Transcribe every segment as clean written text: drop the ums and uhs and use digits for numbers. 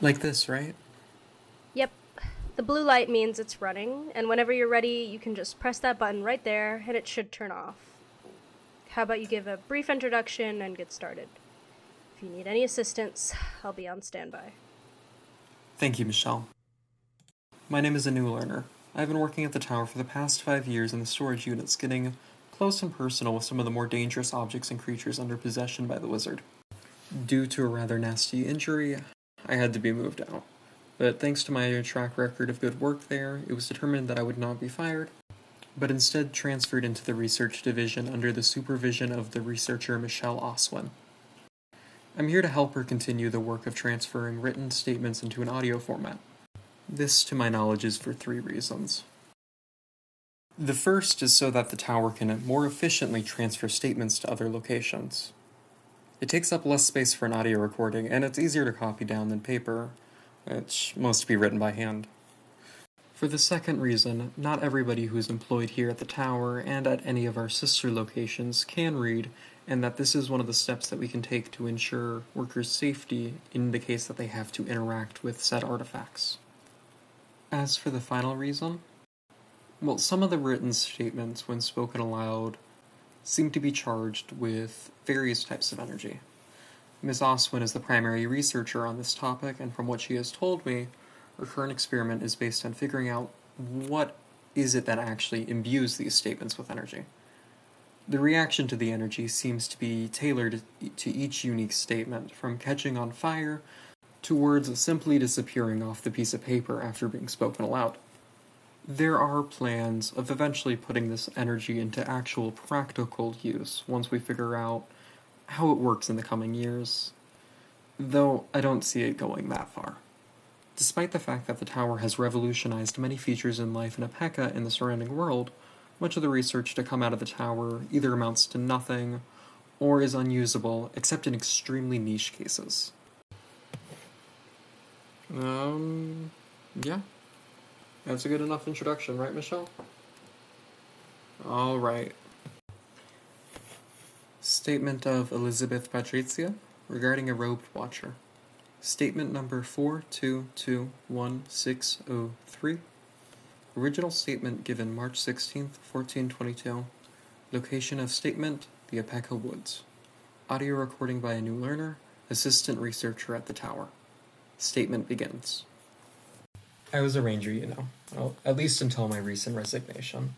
Like this, right? Yep. The blue light means it's running, and whenever you're ready, you can just press that button right there, and it should turn off. How about you give a brief introduction and get started? If you need any assistance, I'll be on standby. Thank you, Michelle. My name is a new Lerner. I've been working at the tower for the past 5 years in the storage units, getting close and personal with some of the more dangerous objects and creatures under possession by the wizard. Due to a rather nasty injury, I had to be moved out. But thanks to my track record of good work there, it was determined that I would not be fired, but instead transferred into the research division under the supervision of the researcher Michelle Oswine. I'm here to help her continue the work of transferring written statements into an audio format. This, to my knowledge, is for 3 reasons. The first is so that the tower can more efficiently transfer statements to other locations. It takes up less space for an audio recording, and it's easier to copy down than paper, which must be written by hand. For the second reason, not everybody who is employed here at the tower and at any of our sister locations can read, and that this is one of the steps that we can take to ensure workers' safety in the case that they have to interact with said artifacts. As for the final reason, well, some of the written statements, when spoken aloud, seem to be charged with various types of energy. Ms. Oswine is the primary researcher on this topic, and from what she has told me, her current experiment is based on figuring out what is it that actually imbues these statements with energy. The reaction to the energy seems to be tailored to each unique statement, from catching on fire to words simply disappearing off the piece of paper after being spoken aloud. There are plans of eventually putting this energy into actual practical use once we figure out how it works in the coming years, though I don't see it going that far. Despite the fact that the tower has revolutionized many features in life in Apeka and the surrounding world, much of the research to come out of the tower either amounts to nothing or is unusable except in extremely niche cases. Yeah. That's a good enough introduction, right, Michelle? Alright. Statement of Elizabeth Patrizia regarding a robed watcher. Statement number 4221603. Original statement given March 16th, 1422. Location of statement, the Apeka Woods. Audio recording by a new learner, assistant researcher at the tower. Statement begins. I was a ranger, well, at least until my recent resignation.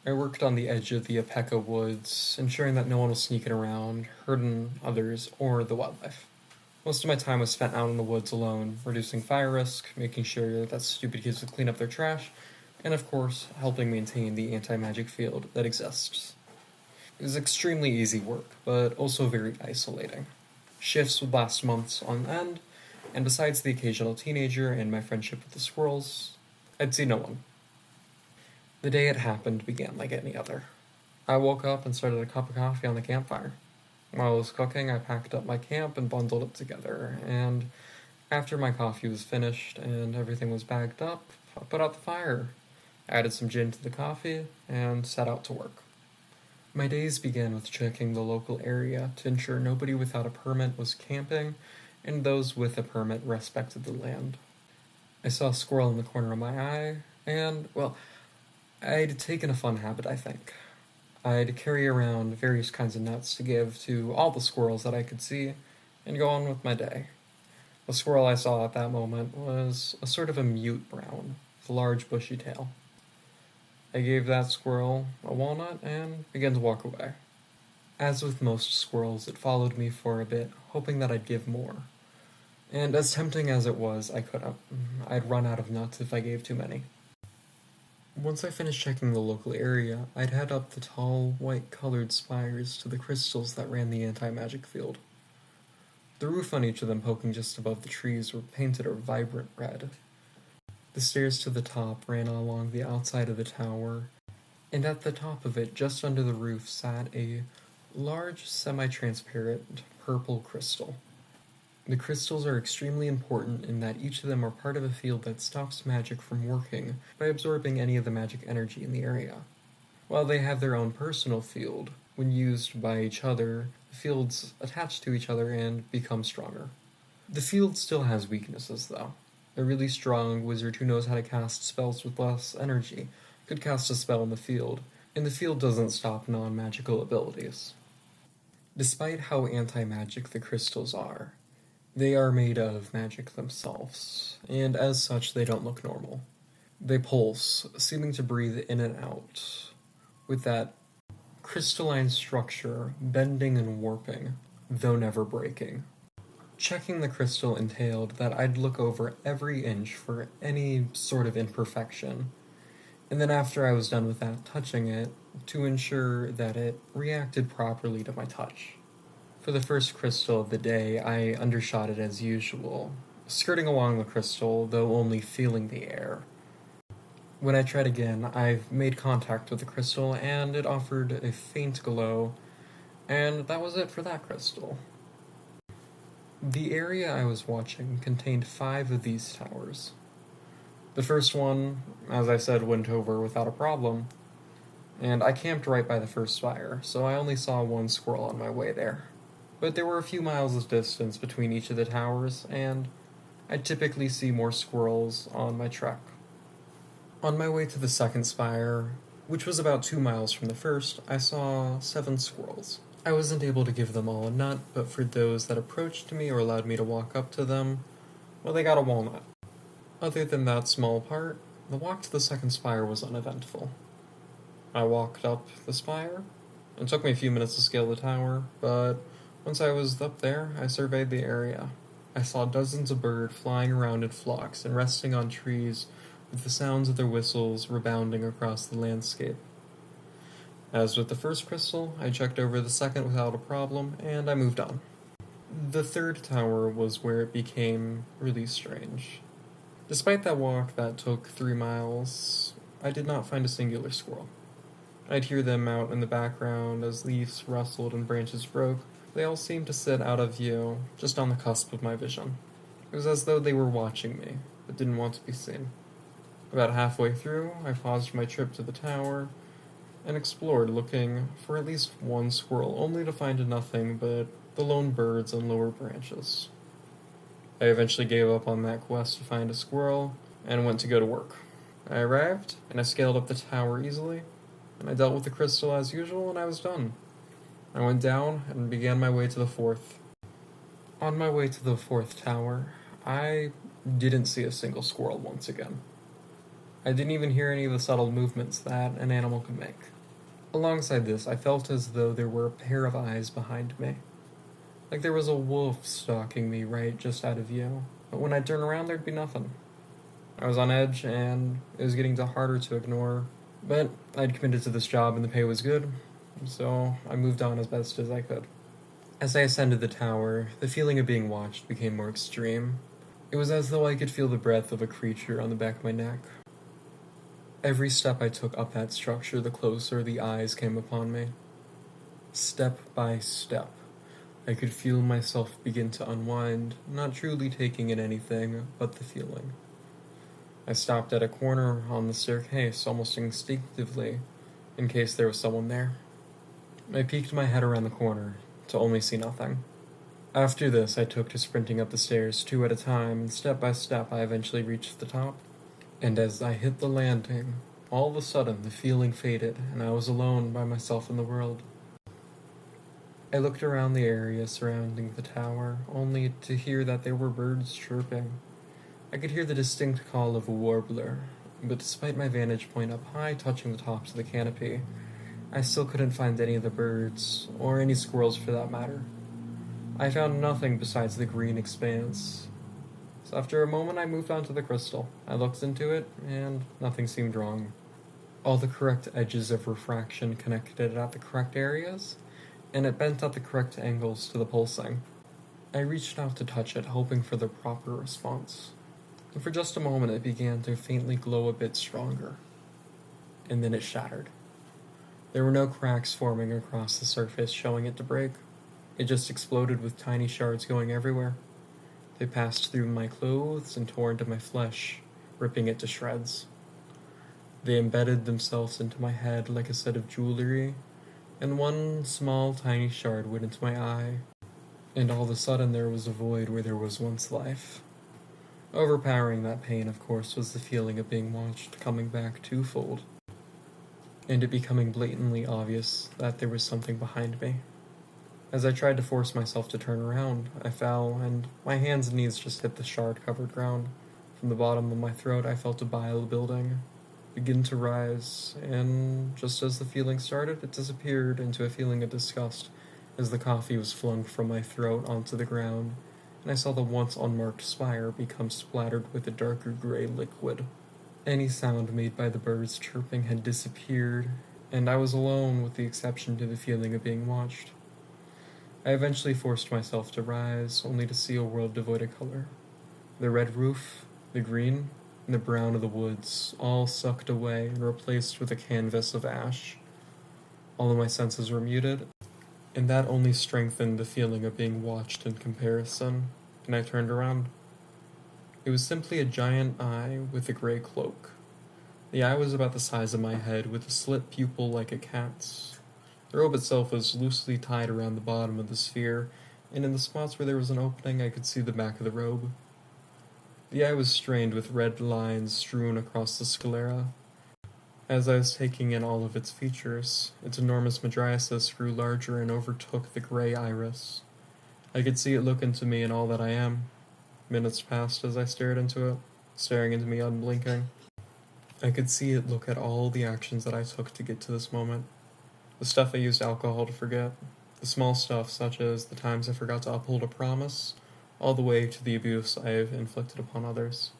I worked on the edge of the Apeka Woods, ensuring that no one was sneaking around, hurting others, or the wildlife. Most of my time was spent out in the woods alone, reducing fire risk, making sure that stupid kids would clean up their trash, and of course, helping maintain the anti-magic field that exists. It was extremely easy work, but also very isolating. Shifts would last months on end, and besides the occasional teenager and my friendship with the squirrels, I'd see no one. The day it happened began like any other. I woke up and started a cup of coffee on the campfire. While I was cooking, I packed up my camp and bundled it together, and after my coffee was finished and everything was bagged up, I put out the fire, added some gin to the coffee, and set out to work. My days began with checking the local area to ensure nobody without a permit was camping, and those with a permit respected the land. I saw a squirrel in the corner of my eye, and, well, I'd taken a fun habit, I think. I'd carry around various kinds of nuts to give to all the squirrels that I could see, and go on with my day. The squirrel I saw at that moment was a sort of a mute brown, with a large bushy tail. I gave that squirrel a walnut and began to walk away. As with most squirrels, it followed me for a bit, hoping that I'd give more. And as tempting as it was, I couldn't. I'd run out of nuts if I gave too many. Once I finished checking the local area, I'd head up the tall, white-colored spires to the crystals that ran the anti-magic field. The roof on each of them poking just above the trees were painted a vibrant red. The stairs to the top ran along the outside of the tower, and at the top of it, just under the roof, sat a large, semi-transparent purple crystal. The crystals are extremely important in that each of them are part of a field that stops magic from working by absorbing any of the magic energy in the area. While they have their own personal field, when used by each other, the fields attach to each other and become stronger. The field still has weaknesses, though. A really strong wizard who knows how to cast spells with less energy could cast a spell in the field, and the field doesn't stop non-magical abilities. Despite how anti-magic the crystals are, they are made of magic themselves, and as such they don't look normal. They pulse, seeming to breathe in and out, with that crystalline structure bending and warping, though never breaking. Checking the crystal entailed that I'd look over every inch for any sort of imperfection, and then after I was done with that, touching it to ensure that it reacted properly to my touch. For the first crystal of the day, I undershot it as usual, skirting along the crystal, though only feeling the air. When I tried again, I made contact with the crystal, and it offered a faint glow, and that was it for that crystal. The area I was watching contained 5 of these towers. The first one, as I said, went over without a problem, and I camped right by the first spire, so I only saw 1 squirrel on my way there. But there were a few miles of distance between each of the towers, and I typically see more squirrels on my trek. On my way to the second spire, which was about 2 miles from the first, I saw 7 squirrels. I wasn't able to give them all a nut, but for those that approached me or allowed me to walk up to them, well, they got a walnut. Other than that small part, the walk to the second spire was uneventful. I walked up the spire. It took me a few minutes to scale the tower, but once I was up there, I surveyed the area. I saw dozens of birds flying around in flocks and resting on trees with the sounds of their whistles rebounding across the landscape. As with the first crystal, I checked over the second without a problem, and I moved on. The third tower was where it became really strange. Despite that walk that took 3 miles, I did not find a singular squirrel. I'd hear them out in the background as leaves rustled and branches broke. They all seemed to sit out of view, just on the cusp of my vision. It was as though they were watching me, but didn't want to be seen. About halfway through, I paused my trip to the tower and explored, looking for at least 1 squirrel, only to find nothing but the lone birds on lower branches. I eventually gave up on that quest to find a squirrel and went to go to work. I arrived, and I scaled up the tower easily, and I dealt with the crystal as usual, and I was done. I went down and began my way to the 4th. On my way to the 4th tower, I didn't see a single squirrel once again. I didn't even hear any of the subtle movements that an animal could make. Alongside this, I felt as though there were a pair of eyes behind me. Like there was a wolf stalking me right just out of view, but when I'd turn around there'd be nothing. I was on edge, and it was getting harder to ignore, but I'd committed to this job and the pay was good, so I moved on as best as I could. As I ascended the tower, the feeling of being watched became more extreme. It was as though I could feel the breath of a creature on the back of my neck. Every step I took up that structure, the closer the eyes came upon me. Step by step, I could feel myself begin to unwind, not truly taking in anything but the feeling. I stopped at a corner on the staircase almost instinctively, in case there was someone there. I peeked my head around the corner, to only see nothing. After this, I took to sprinting up the stairs 2 at a time, and step by step I eventually reached the top. And as I hit the landing, all of a sudden the feeling faded, and I was alone by myself in the world. I looked around the area surrounding the tower, only to hear that there were birds chirping. I could hear the distinct call of a warbler, but despite my vantage point up high touching the tops of the canopy, I still couldn't find any of the birds, or any squirrels for that matter. I found nothing besides the green expanse. So after a moment I moved on to the crystal. I looked into it, and nothing seemed wrong. All the correct edges of refraction connected at the correct areas, and it bent at the correct angles to the pulsing. I reached out to touch it, hoping for the proper response. And for just a moment it began to faintly glow a bit stronger. And then it shattered. There were no cracks forming across the surface showing it to break. It just exploded with tiny shards going everywhere. They passed through my clothes and tore into my flesh, ripping it to shreds. They embedded themselves into my head like a set of jewelry, and one small tiny shard went into my eye. and all of a sudden there was a void where there was once life. Overpowering that pain, of course, was the feeling of being watched coming back twofold, and it becoming blatantly obvious that there was something behind me. As I tried to force myself to turn around, I fell, and my hands and knees just hit the shard-covered ground. From the bottom of my throat, I felt a bile building, begin to rise, and just as the feeling started, it disappeared into a feeling of disgust as the coffee was flung from my throat onto the ground, and I saw the once unmarked spire become splattered with a darker gray liquid. Any sound made by the birds chirping had disappeared, and I was alone with the exception to the feeling of being watched. I eventually forced myself to rise, only to see a world devoid of color. The red roof, the green, and the brown of the woods, all sucked away and replaced with a canvas of ash. All of my senses were muted, and that only strengthened the feeling of being watched in comparison, and I turned around. It was simply a giant eye with a gray cloak. The eye was about the size of my head, with a slit pupil like a cat's. The robe itself was loosely tied around the bottom of the sphere, and in the spots where there was an opening I could see the back of the robe. The eye was strained with red lines strewn across the sclera. As I was taking in all of its features, its enormous mydriasis grew larger and overtook the gray iris. I could see it look into me and all that I am. Minutes passed as I stared into it, staring into me unblinking. I could see it look at all the actions that I took to get to this moment. The stuff I used alcohol to forget. The small stuff such as the times I forgot to uphold a promise, all the way to the abuse I have inflicted upon others.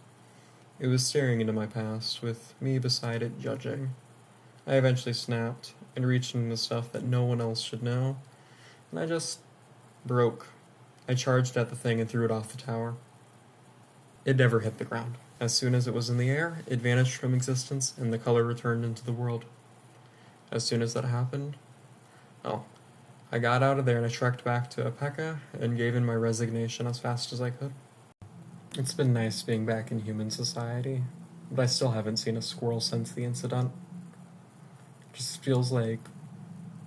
It was staring into my past, with me beside it judging. I eventually snapped, and reached into the stuff that no one else should know, and I just broke. I charged at the thing and threw it off the tower. It never hit the ground. As soon as it was in the air, it vanished from existence, and the color returned into the world. As soon as that happened, I got out of there and I trekked back to Apeka and gave in my resignation as fast as I could. It's been nice being back in human society, but I still haven't seen a squirrel since the incident. It just feels like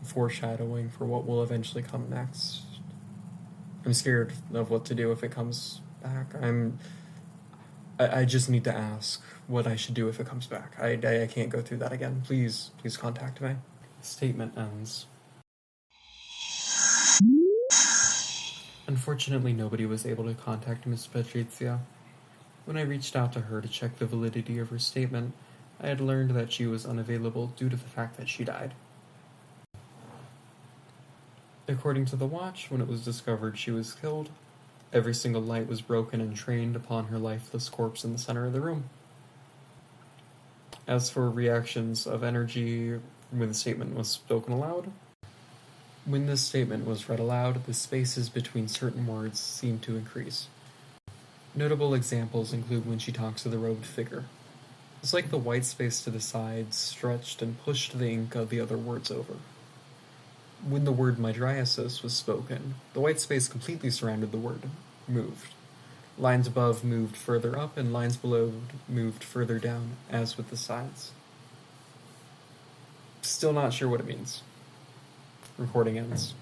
foreshadowing for what will eventually come next. I'm scared of what to do if it comes back. I just need to ask what I should do if it comes back. I can't go through that again. Please contact me. Statement ends. Unfortunately, nobody was able to contact Miss Patrizia. When I reached out to her to check the validity of her statement, I had learned that she was unavailable due to the fact that she died. According to the watch, when it was discovered she was killed, every single light was broken and trained upon her lifeless corpse in the center of the room. As for reactions of energy when the statement was spoken aloud, when this statement was read aloud, the spaces between certain words seemed to increase. Notable examples include when she talks to the robed figure. It's like the white space to the sides stretched and pushed the ink of the other words over. When the word mydriasis was spoken, the white space completely surrounded the word, moved. Lines above moved further up, and lines below moved further down, as with the sides. Still not sure what it means. Recording ends.